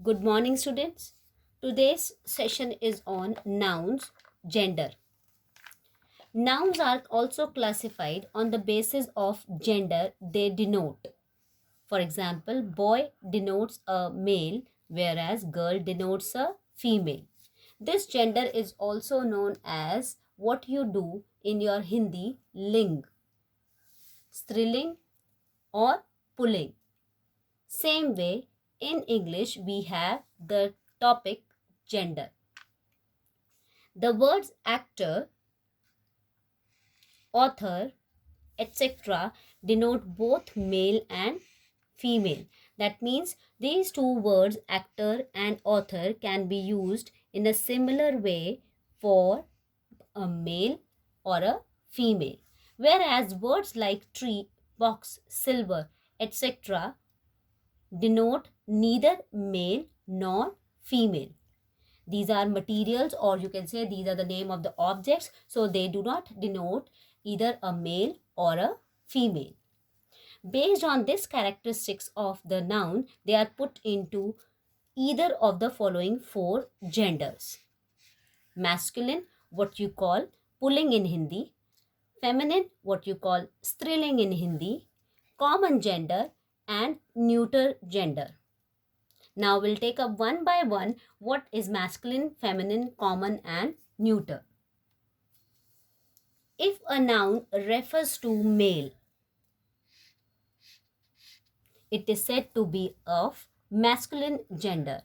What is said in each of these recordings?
Good morning, students. Today's session is on nouns, gender. Nouns are also classified on the basis of gender they denote. For example, boy denotes a male, whereas girl denotes a female. This gender is also known as what you do in your Hindi ling, striling, or pulling. Same way, in English, we have the topic gender. The words actor, author, etc. denote both male and female. That means these two words, actor and author, can be used in a similar way for a male or a female. Whereas words like tree, box, silver, etc. denote neither male nor female. These are materials, or you can say these are the name of the objects, so they do not denote either a male or a female. Based on this characteristics of the noun, they are put into either of the following four genders. Masculine, what you call pulling in Hindi; feminine, what you call striling in Hindi; common gender; and neuter gender. Now we'll take up one by one what is masculine, feminine, common and neuter. If a noun refers to male, it is said to be of masculine gender.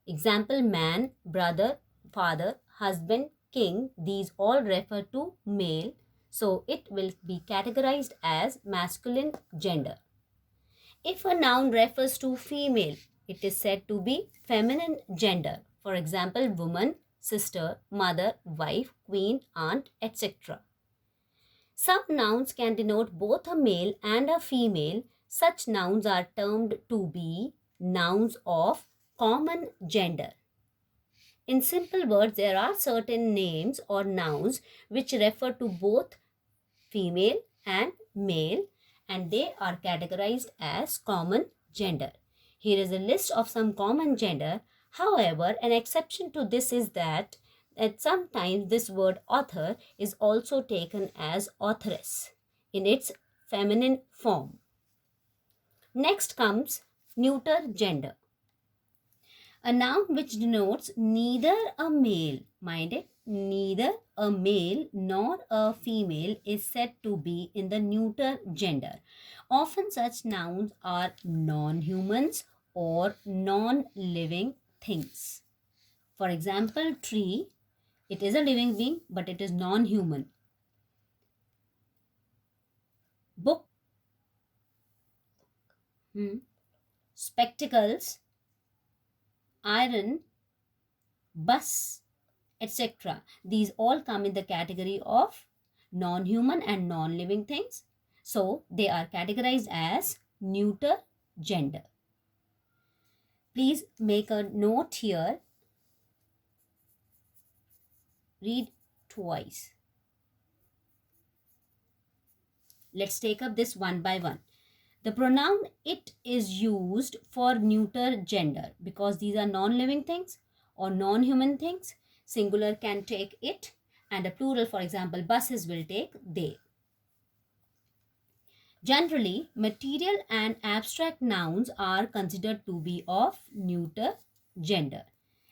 Example, man, brother, father, husband, king, these all refer to male, so it will be categorized as masculine gender. If a noun refers to female, it is said to be feminine gender. For example, woman, sister, mother, wife, queen, aunt, etc. Some nouns can denote both a male and a female. Such nouns are termed to be nouns of common gender. In simple words, there are certain names or nouns which refer to both female and male, and they are categorized as common gender. Here is a list of some common gender. However, an exception to this is that sometimes this word author is also taken as authoress in its feminine form. Next comes neuter gender. A noun which denotes neither a male, mind it, neither a male nor a female is said to be in the neuter gender. Often such nouns are non-humans or non-living things. For example, tree, it is a living being but it is non-human. Book, spectacles, iron, bus, etc. These all come in the category of non-human and non-living things. So they are categorized as neuter gender. Please make a note here. Read twice. Let's take up this one by one. The pronoun it is used for neuter gender because these are non-living things or non-human things. Singular can take it and a plural, for example, buses, will take they. Generally, material and abstract nouns are considered to be of neuter gender.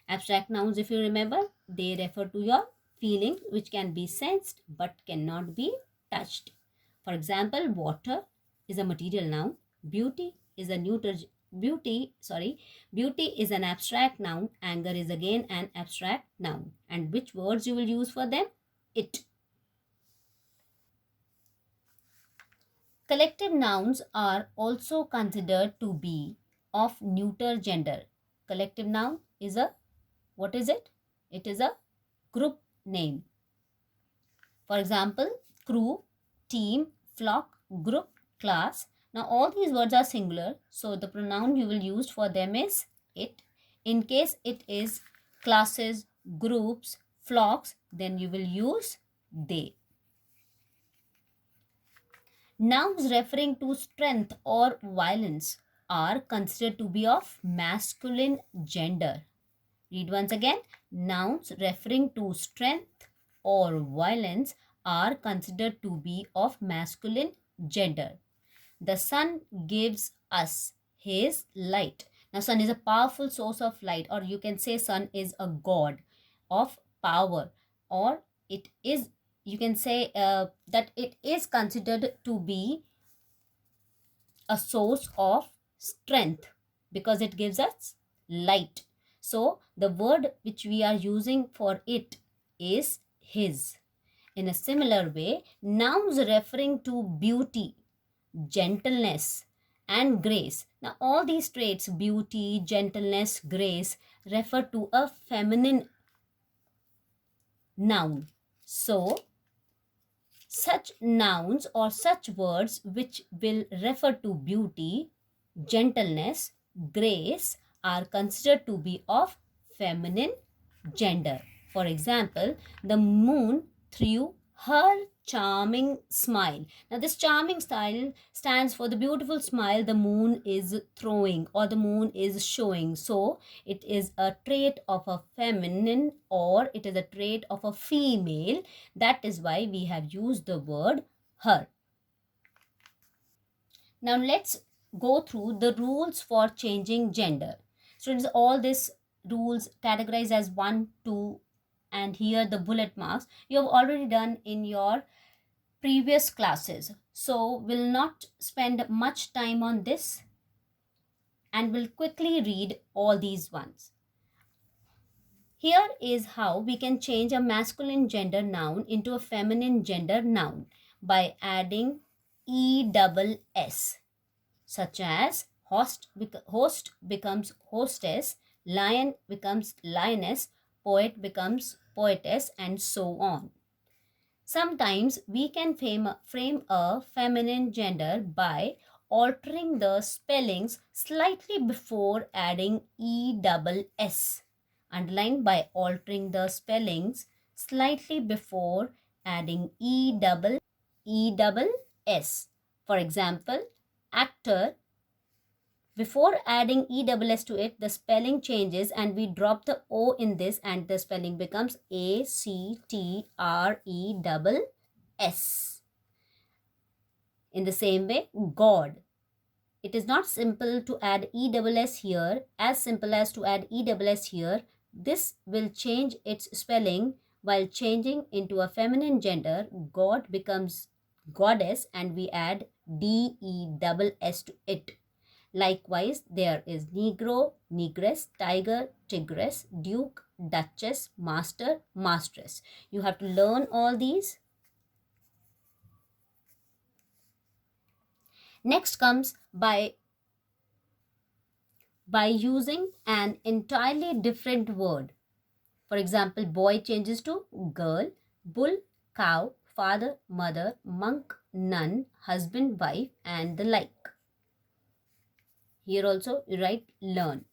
Abstract nouns, if you remember, they refer to your feelings which can be sensed but cannot be touched. For example, water is a material noun. Beauty is a beauty is an abstract noun. Anger is again an abstract noun. And which words you will use for them? It. Collective nouns are also considered to be of neuter gender. Collective noun is a, what is it? It is a group name. For example, crew, team, flock, group, class. Now all these words are singular, so the pronoun you will use for them is it. In case it is classes, groups, flocks, then you will use they. Nouns referring to strength or violence are considered to be of masculine gender. Read once again. Nouns referring to strength or violence are considered to be of masculine gender. The sun gives us his light. Now, sun is a powerful source of light, or you can say sun is a god of power, or it is, you can say that it is considered to be a source of strength because it gives us light. So, the word which we are using for it is his. In a similar way, nouns referring to beauty, gentleness, and grace. Now, all these traits, beauty, gentleness, grace, refer to a feminine noun. So, such nouns or such words which will refer to beauty, gentleness, grace are considered to be of feminine gender. For example, the moon threw her charming smile. Now, this charming style stands for the beautiful smile the moon is throwing or the moon is showing. So, it is a trait of a feminine or it is a trait of a female. That is why we have used the word her. Now, let's go through the rules for changing gender. Students, all these rules categorized as 1, 2, and here the bullet marks you have already done in your previous classes. So, we'll not spend much time on this and we'll quickly read all these ones. Here is how we can change a masculine gender noun into a feminine gender noun by adding ESS, such as host becomes hostess, lion becomes lioness, poet becomes poetess, and so on. Sometimes we can frame a feminine gender by altering the spellings slightly before adding ESS. Underline by altering the spellings slightly before adding ESS. For example, actor, before adding ESS to it, the spelling changes and we drop the O in this and the spelling becomes ACTRESS. In the same way, God. It is not simple to add ESS here, as simple as to add ESS here. This will change its spelling while changing into a feminine gender. God becomes goddess and we add DESS to it. Likewise, there is Negro, Negress, Tiger, Tigress, Duke, Duchess, Master, Mastress. You have to learn all these. Next comes by using an entirely different word. For example, boy changes to girl, bull, cow, father, mother, monk, nun, husband, wife, and the like. Here also you write learn.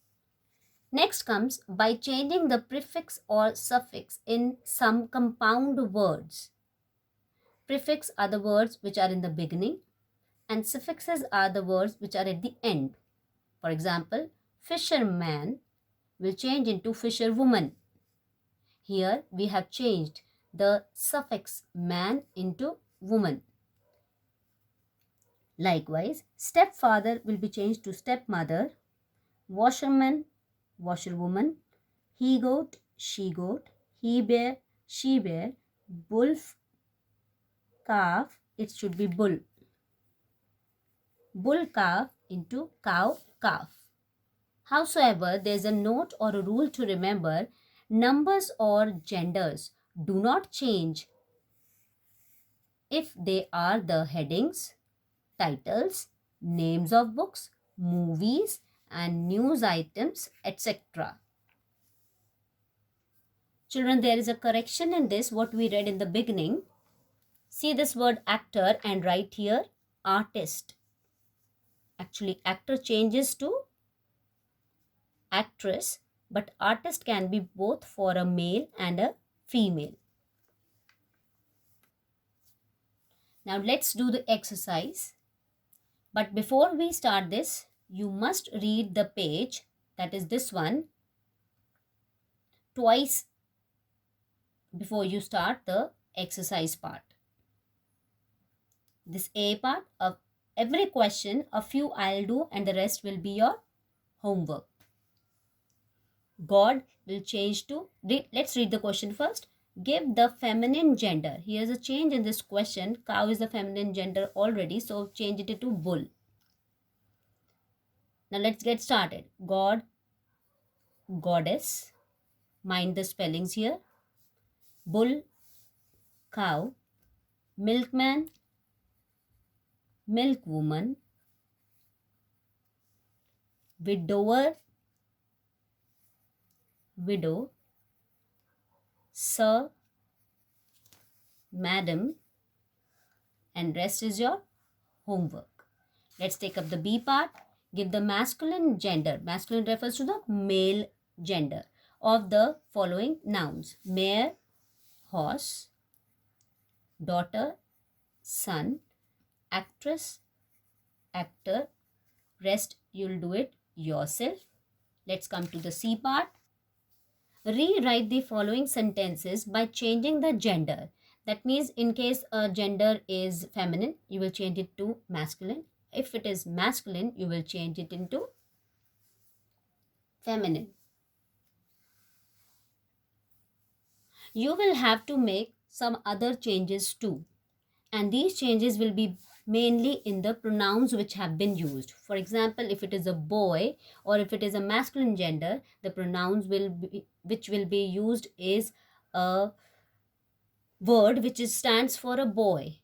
Next comes by changing the prefix or suffix in some compound words. Prefix are the words which are in the beginning and suffixes are the words which are at the end. For example, fisherman will change into fisherwoman. Here we have changed the suffix man into woman. Likewise, stepfather will be changed to stepmother, washerman, washerwoman, he goat, she goat, he bear, she bear, wolf, calf, it should be bull. Bull calf into cow, calf. Howsoever, there is a note or a rule to remember. Numbers or genders do not change if they are the headings, titles, names of books, movies, and news items, etc. Children, there is a correction in this, what we read in the beginning. See this word actor and write here artist. Actually, actor changes to actress, but artist can be both for a male and a female. Now let's do the exercise. But before we start this, you must read the page, that is this one, twice before you start the exercise part. This A part of every question, a few I'll do and the rest will be your homework. God will change to, let's read the question first. Give the feminine gender. Here's a change in this question. Cow is the feminine gender already, so change it to bull. Now let's get started. God, goddess, mind the spellings here. Bull, cow. Milkman, milkwoman. Widower, widow. Sir, madam, and rest is your homework. Let's take up the B part. Give the masculine gender. Masculine refers to the male gender of the following nouns: mare, horse, daughter, son, actress, actor. Rest you'll do it yourself. Let's come to the C part. Rewrite the following sentences by changing the gender. That means in case a gender is feminine, you will change it to masculine. If it is masculine, you will change it into feminine. You will have to make some other changes too. And these changes will be mainly in the pronouns which have been used. For example, if it is a boy or if it is a masculine gender, the pronouns which will be used is a word which stands for a boy.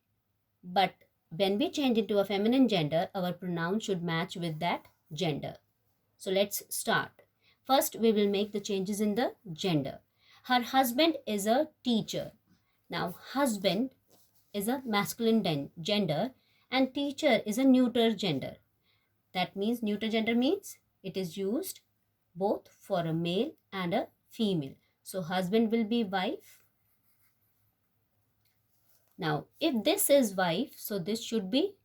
But when we change it to a feminine gender, our pronoun should match with that gender. So let's start. First, we will make the changes in the gender. Her husband is a teacher. Now, husband is a masculine gender and teacher is a neuter gender. That means neuter gender means it is used both for a male and a female. So husband will be wife. Now if this is wife, so this should be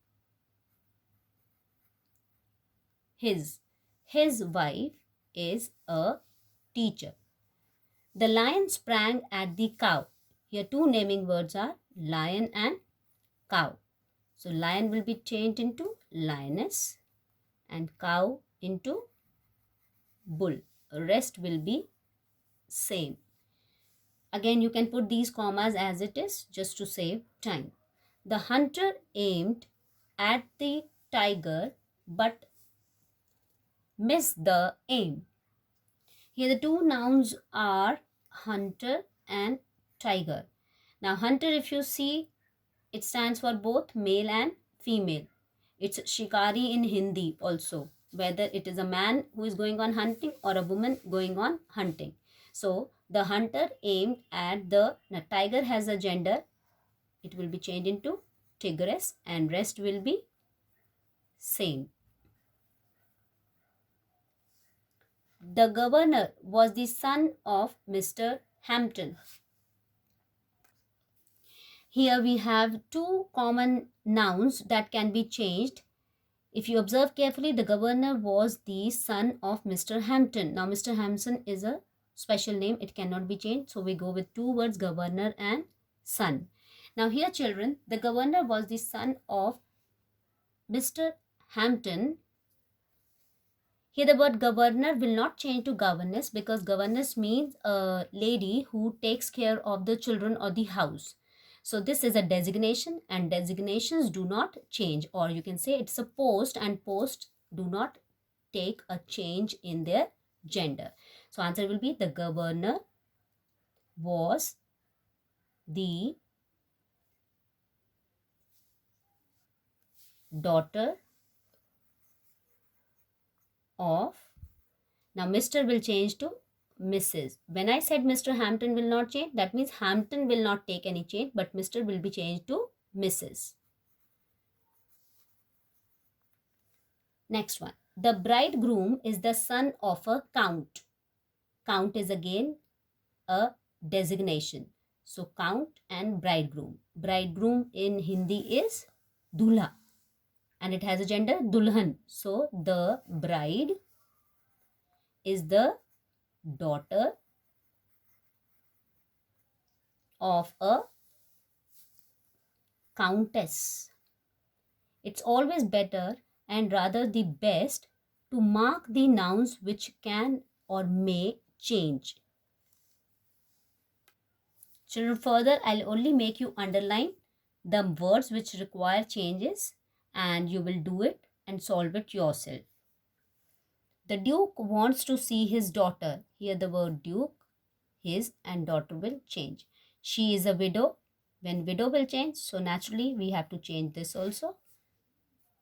his. His wife is a teacher. The lion sprang at the cow. Here two naming words are lion and cow. So lion will be changed into lioness and cow into bull. Rest will be same. Again, you can put these commas as it is just to save time. The hunter aimed at the tiger but missed the aim. Here the two nouns are hunter and tiger. Now hunter, if you see, it stands for both male and female. It's shikari in Hindi also, whether it is a man who is going on hunting or a woman going on hunting. So the hunter aimed at the tiger has a gender. It will be changed into tigress and rest will be same. The governor was the son of Mr. Hampton. Here we have two common nouns that can be changed. If you observe carefully, the governor was the son of Mr. Hampton. Now, Mr. Hampton is a special name. It cannot be changed. So, we go with two words, governor and son. Now, here children, the governor was the son of Mr. Hampton. Here the word governor will not change to governess because governess means a lady who takes care of the children or the house. So this is a designation and designations do not change, or you can say it's a post and posts do not take a change in their gender. So answer will be the governor was the daughter of, now Mr. will change to Mrs. When I said Mr. Hampton will not change, that means Hampton will not take any change, but Mr. will be changed to Mrs. Next one. The bridegroom is the son of a count. Count is again a designation. So count and bridegroom. Bridegroom in Hindi is Dulha. and it has a gender dulhan. So the bride is the daughter of a countess. It's always better and rather the best to mark the nouns which can or may change. Children, further, I'll only make you underline the words which require changes and you will do it and solve it yourself. The Duke wants to see his daughter. Here the word Duke, his and daughter will change. She is a widow. When widow will change, so naturally we have to change this also.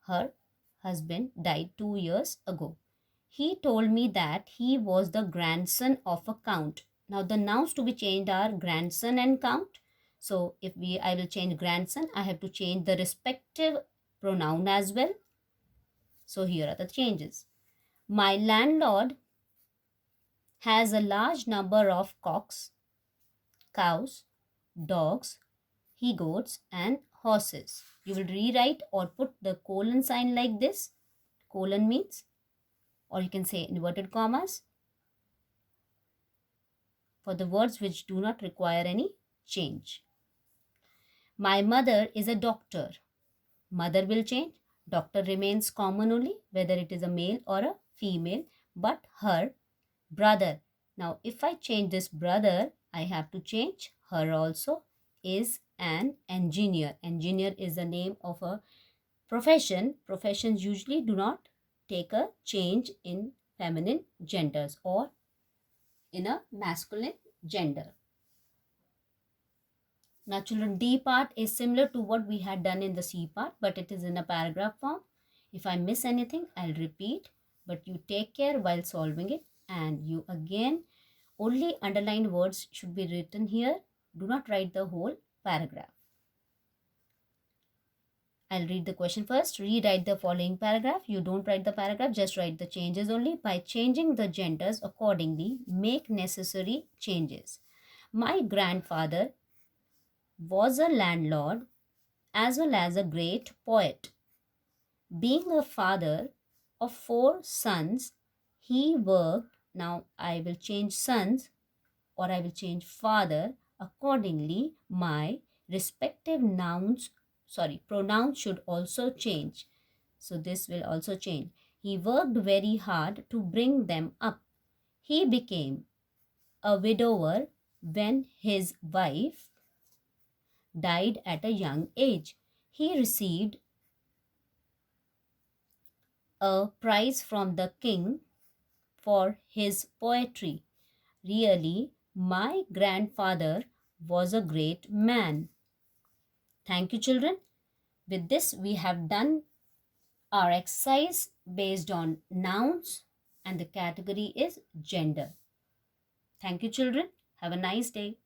Her husband died 2 years ago. He told me that he was the grandson of a count. Now the nouns to be changed are grandson and count. So if I will change grandson, I have to change the respective pronoun as well. So here are the changes. My landlord has a large number of cocks, cows, dogs, he goats and horses. You will rewrite or put the colon sign like this. Colon means, or you can say inverted commas, for the words which do not require any change. My mother is a doctor. Mother will change. Doctor remains common only, whether it is a male or a female, but her brother. Now, if I change this brother, I have to change her also, is an engineer. Engineer is the name of a profession. Professions usually do not take a change in feminine genders or in a masculine gender. Now children, D part is similar to what we had done in the C part, but it is in a paragraph form. If I miss anything, I'll repeat, but you take care while solving it, and you again, only underlined words should be written here. Do not write the whole paragraph. I'll read the question first. Rewrite the following paragraph. You don't write the paragraph, just write the changes only. By changing the genders accordingly, make necessary changes. My grandfather was a landlord as well as a great poet. Being a father of 4 sons, he worked. Now I will change sons or I will change father. Accordingly, my respective pronouns should also change. So this will also change. He worked very hard to bring them up. He became a widower when his wife died at a young age. He received a prize from the king for his poetry. Really, my grandfather was a great man. Thank you, children. With this, we have done our exercise based on nouns and the category is gender. Thank you, children. Have a nice day.